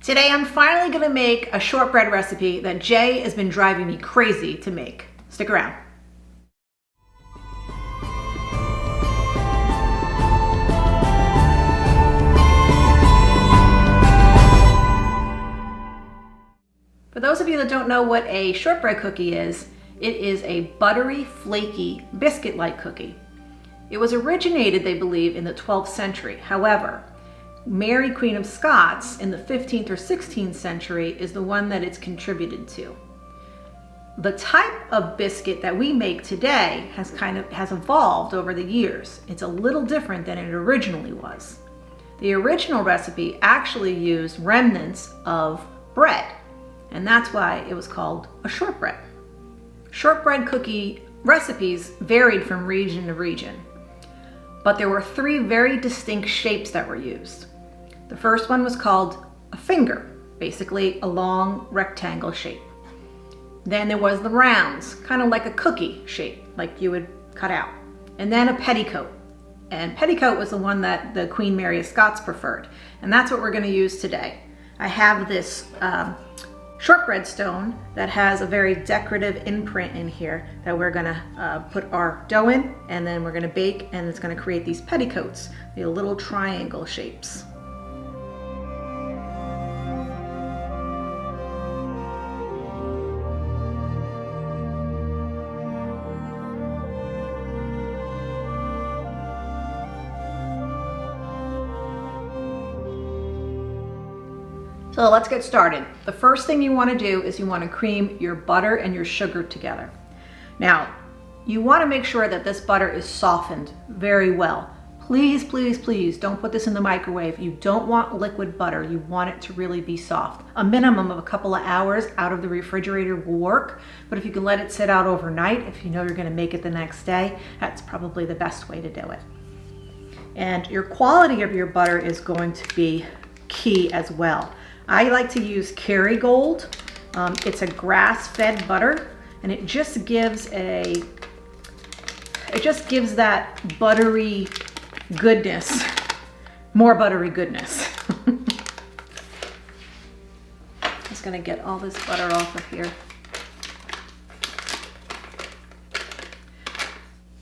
Today I'm finally going to make a shortbread recipe that Jay has been driving me crazy to make. Stick around. For those of you that don't know what a shortbread cookie is, it is a buttery, flaky, biscuit-like cookie. It was originated, they believe, in the 12th century. However, Mary, Queen of Scots, in the 15th or 16th century, is the one that it's contributed to. The type of biscuit that we make today has evolved over the years. It's a little different than it originally was. The original recipe actually used remnants of bread, and that's why it was called a shortbread. Shortbread cookie recipes varied from region to region, but there were three very distinct shapes that were used. The first one was called a finger, basically a long rectangle shape. Then there was the rounds, kind of like a cookie shape, like you would cut out. And then a petticoat. And petticoat was the one that the Queen Mary of Scots preferred. And that's what we're going to use today. I have this shortbread stone that has a very decorative imprint in here that we're going to put our dough in, and then we're going to bake, and it's going to create these petticoats, the little triangle shapes. So let's get started. The first thing you want to do is you want to cream your butter and your sugar together. Now, you want to make sure that this butter is softened very well. Please, please, please don't put this in the microwave. You don't want liquid butter. You want it to really be soft. A minimum of a couple of hours out of the refrigerator will work, but if you can let it sit out overnight, if you know you're going to make it the next day, that's probably the best way to do it. And your quality of your butter is going to be key as well. I like to use Kerrygold. It's a grass-fed butter, and it just gives that buttery goodness, more buttery goodness. Just gonna get all this butter off of here.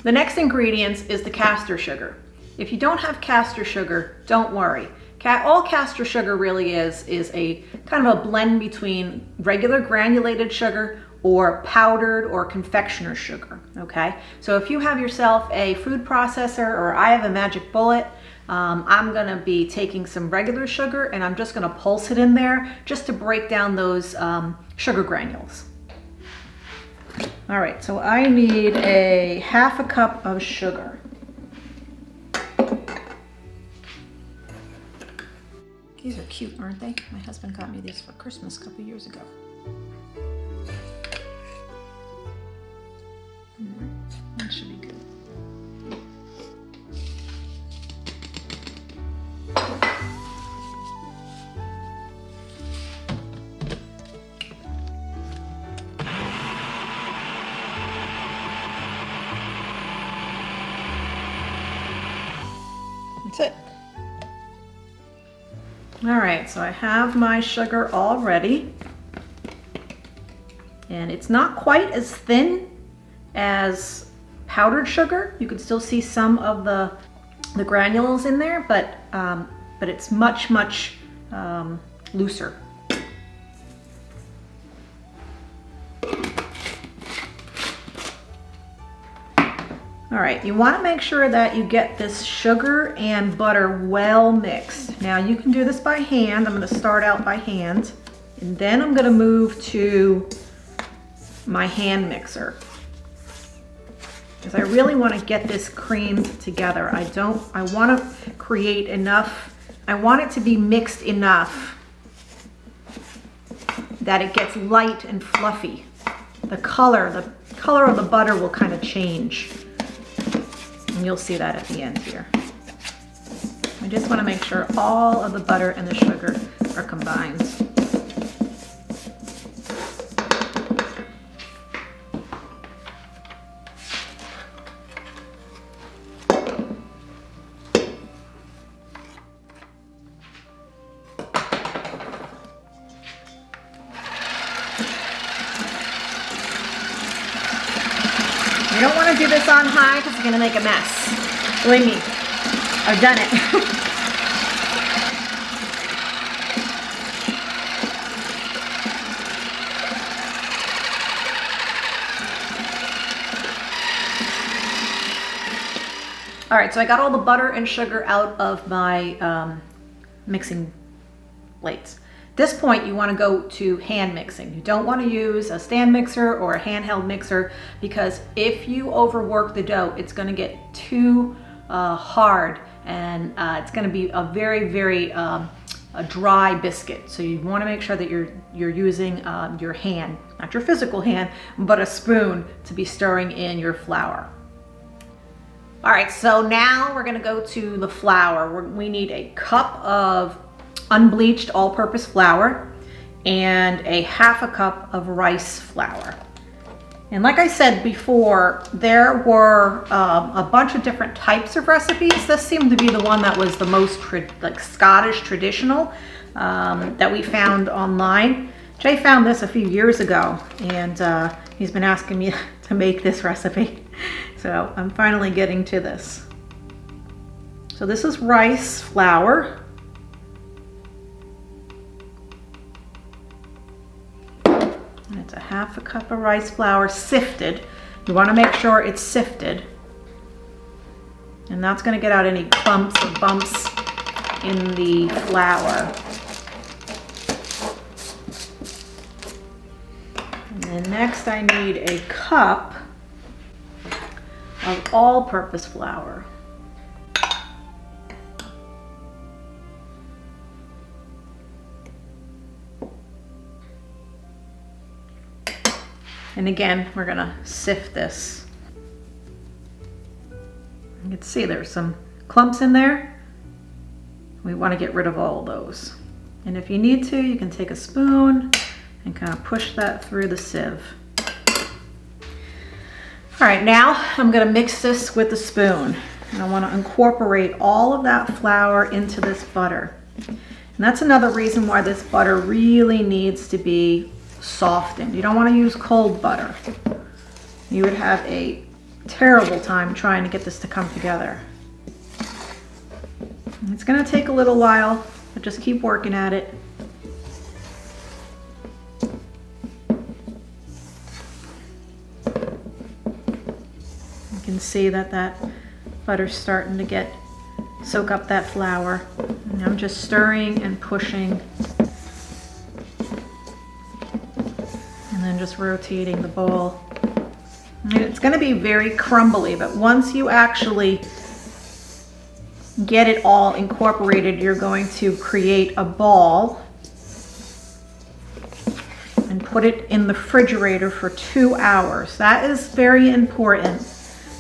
The next ingredient is the castor sugar. If you don't have castor sugar, don't worry. All castor sugar really is a kind of a blend between regular granulated sugar or powdered or confectioner sugar, okay? So if you have yourself a food processor, or I have a magic bullet, I'm gonna be taking some regular sugar and I'm just gonna pulse it in there just to break down those sugar granules. All right, so I need a half a cup of sugar. These are cute, aren't they? My husband got me these for Christmas a couple years ago. That should be good. That's it. All right, so I have my sugar all ready, and it's not quite as thin as powdered sugar. You can still see some of the granules in there, but it's much looser. All right, you want to make sure that you get this sugar and butter well mixed. Now you can do this by hand. I'm going to start out by hand, and then I'm going to move to my hand mixer, because I really want to get this creamed together. I want to create enough, I want it to be mixed enough that it gets light and fluffy. The color of the butter will kind of change. And you'll see that at the end here. I just want to make sure all of the butter and the sugar are combined. You don't want to do this on high because it's going to make a mess. Believe me, I've done it. All right, so I got all the butter and sugar out of my mixing plates. At this point, you want to go to hand mixing. You don't want to use a stand mixer or a handheld mixer because if you overwork the dough, it's going to get too hard and it's going to be a very, very a dry biscuit. So you want to make sure that you're using your hand, not your physical hand, but a spoon to be stirring in your flour. All right, so now we're gonna go to the flour. We need a cup of unbleached all-purpose flour and a half a cup of rice flour. And like I said before, there were a bunch of different types of recipes. This seemed to be the one that was the most like Scottish traditional that we found online. Jay found this a few years ago and he's been asking me to make this recipe. So I'm finally getting to this. So this is rice flour. And it's a half a cup of rice flour sifted. You want to make sure it's sifted. And that's going to get out any clumps or bumps in the flour. And then next I need a cup of all-purpose flour. And again, we're gonna sift this. You can see there's some clumps in there. We want to get rid of all those. And if you need to, you can take a spoon and kind of push that through the sieve. All right, now I'm gonna mix this with a spoon. And I wanna incorporate all of that flour into this butter. And that's another reason why this butter really needs to be softened. You don't wanna use cold butter. You would have a terrible time trying to get this to come together. It's gonna take a little while, but just keep working at it. You can see that butter's starting to soak up that flour. And I'm just stirring and pushing and then just rotating the bowl. And it's going to be very crumbly, but once you actually get it all incorporated, you're going to create a ball and put it in the refrigerator for 2 hours. That is very important.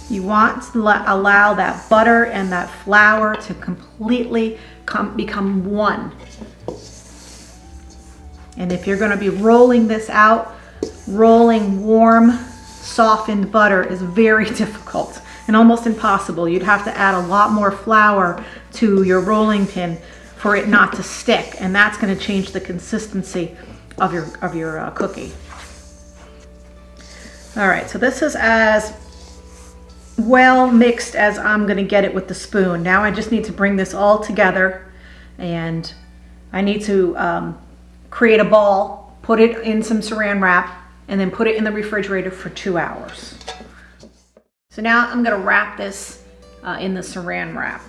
You want to allow that butter and that flour to completely become one. And if you're going to be rolling this out, rolling warm, softened butter is very difficult and almost impossible. You'd have to add a lot more flour to your rolling pin for it not to stick, and that's going to change the consistency of your cookie. All right, so this is as well mixed as I'm going to get it with the spoon. Now I just need to bring this all together, and I need to create a ball, put it in some saran wrap, and then put it in the refrigerator for 2 hours. So now I'm going to wrap this in the saran wrap.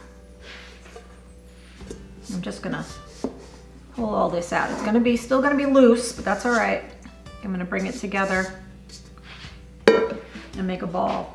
I'm just going to pull all this out. It's going to still going to be loose, but that's all right. I'm going to bring it together and make a ball.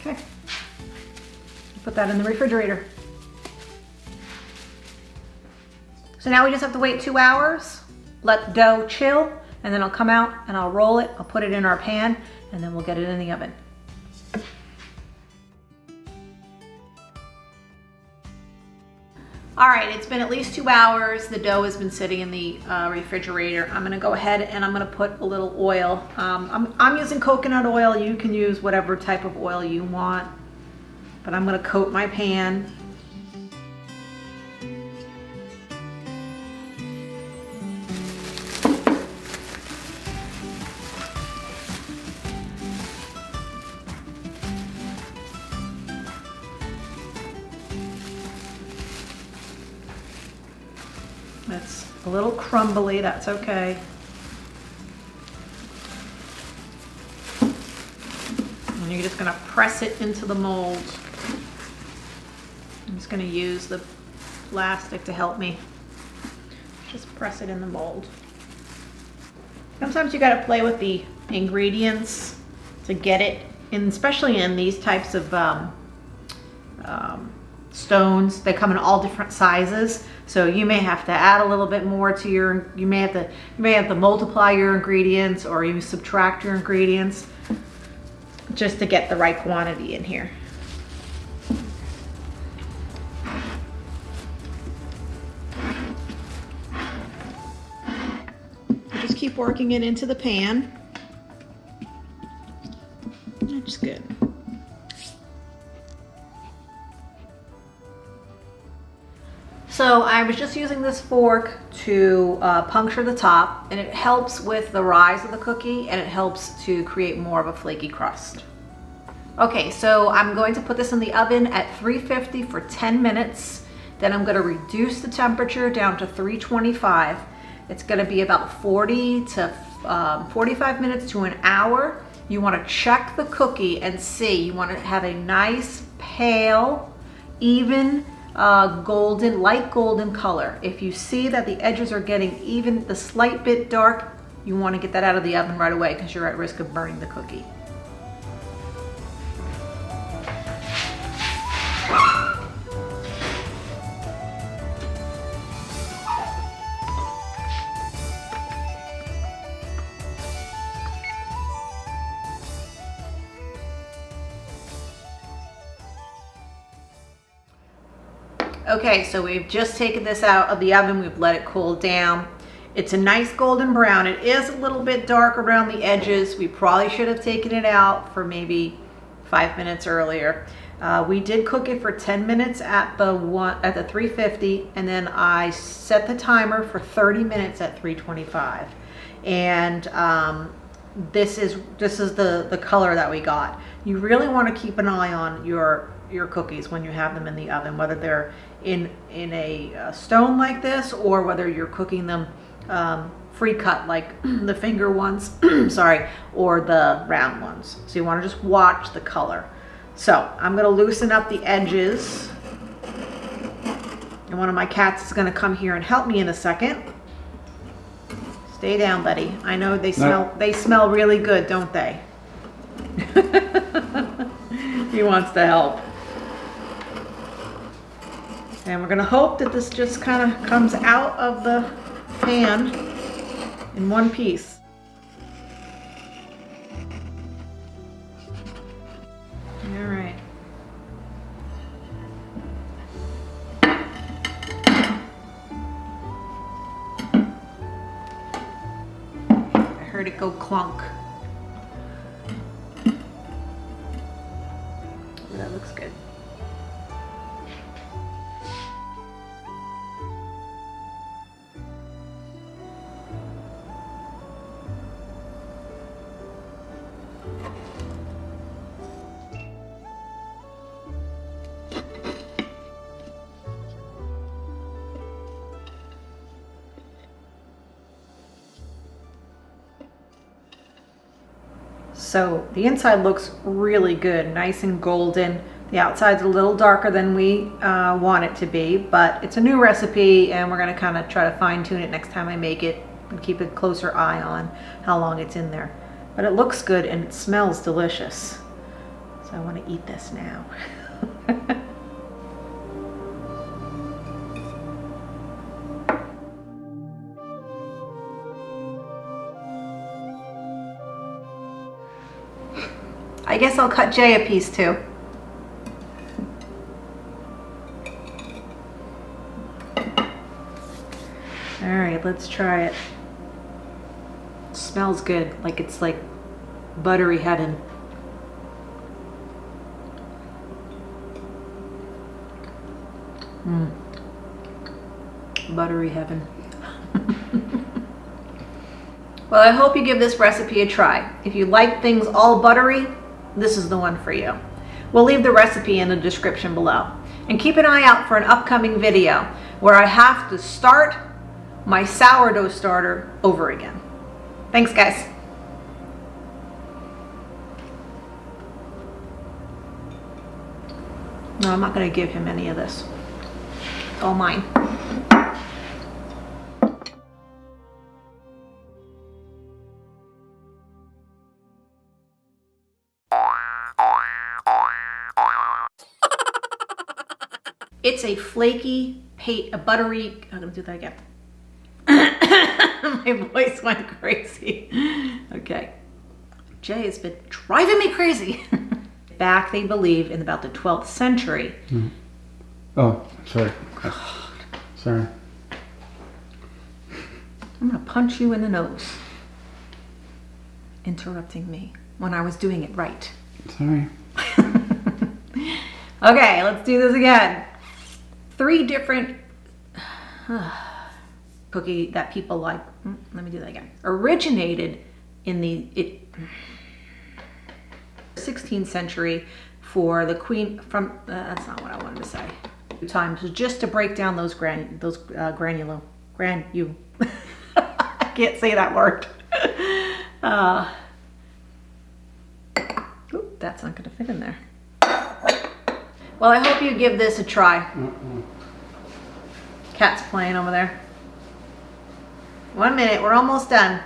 Okay, put that in the refrigerator. So now we just have to wait 2 hours, let the dough chill, and then I'll come out and I'll roll it, I'll put it in our pan, and then we'll get it in the oven. All right, it's been at least 2 hours. The dough has been sitting in the refrigerator. I'm gonna go ahead and I'm gonna put a little oil. I'm using coconut oil. You can use whatever type of oil you want, but I'm gonna coat my pan. It's a little crumbly, that's okay. And you're just gonna press it into the mold. I'm just gonna use the plastic to help me. Just press it in the mold. Sometimes you gotta play with the ingredients to get it in, especially in these types of stones. They come in all different sizes, so you may have to add a little bit more to your, you may have to multiply your ingredients, or you subtract your ingredients just to get the right quantity in here. Just keep working it into the pan. That's good. So I was just using this fork to puncture the top, and it helps with the rise of the cookie, and it helps to create more of a flaky crust. Okay, so I'm going to put this in the oven at 350 for 10 minutes. Then I'm going to reduce the temperature down to 325. It's going to be about 40 to 45 minutes to an hour. You want to check the cookie and see. You want to have a nice, pale, even, light golden color. If you see that the edges are getting even the slight bit dark, you want to get that out of the oven right away, because you're at risk of burning the cookie. Okay, so we've just taken this out of the oven. We've let it cool down. It's a nice golden brown. It is a little bit dark around the edges. We probably should have taken it out for maybe 5 minutes earlier. We did cook it for 10 minutes at the 350, and then I set the timer for 30 minutes at 325. And this is the color that we got. You really want to keep an eye on your cookies when you have them in the oven, whether they're in a stone like this, or whether you're cooking them free cut like the finger ones, sorry, or the round ones. So you want to just watch the color. So I'm going to loosen up the edges, and one of my cats is going to come here and help me in a second. Stay down, buddy. I know they smell really good, don't they? He wants to help. And we're gonna hope that this just kind of comes out of the pan in one piece. All right. I heard it go clunk. That looks good. So the inside looks really good, nice and golden. The outside's a little darker than we want it to be, but it's a new recipe, and we're gonna kind of try to fine tune it next time I make it and keep a closer eye on how long it's in there. But it looks good and it smells delicious. So I want to eat this now. I guess I'll cut Jay a piece too. All right, let's try it. It smells good, like it's like buttery heaven. Buttery heaven. Well, I hope you give this recipe a try. If you like things all buttery, this is the one for you. We'll leave the recipe in the description below. And keep an eye out for an upcoming video where I have to start my sourdough starter over again. Thanks, guys. No, I'm not going to give him any of this. It's all mine. It's a flaky, a buttery, I'm gonna do that again. My voice went crazy. Okay. Jay has been driving me crazy. Back, they believe, in about the 12th century. Oh, sorry. Sorry. I'm gonna punch you in the nose. Interrupting me when I was doing it right. Sorry. Okay, let's do this again. 3 different cookie that people like. Let me do that again. Originated in the 16th century for the queen from. That's not what I wanted to say. Times just to break down those granulo. I can't say that word. Oop, that's not going to fit in there. Well, I hope you give this a try. Cat's playing over there. 1 minute, we're almost done.